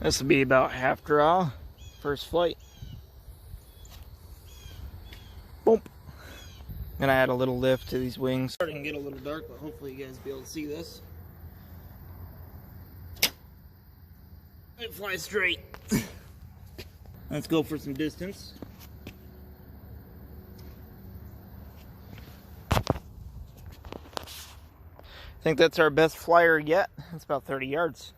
This will be about half draw, first flight. Boom. Gonna add a little lift to these wings. Starting to get a little dark, but hopefully you guys will be able to see this. It flies straight. Let's go for some distance. I think that's our best flyer yet. It's about 30 yards.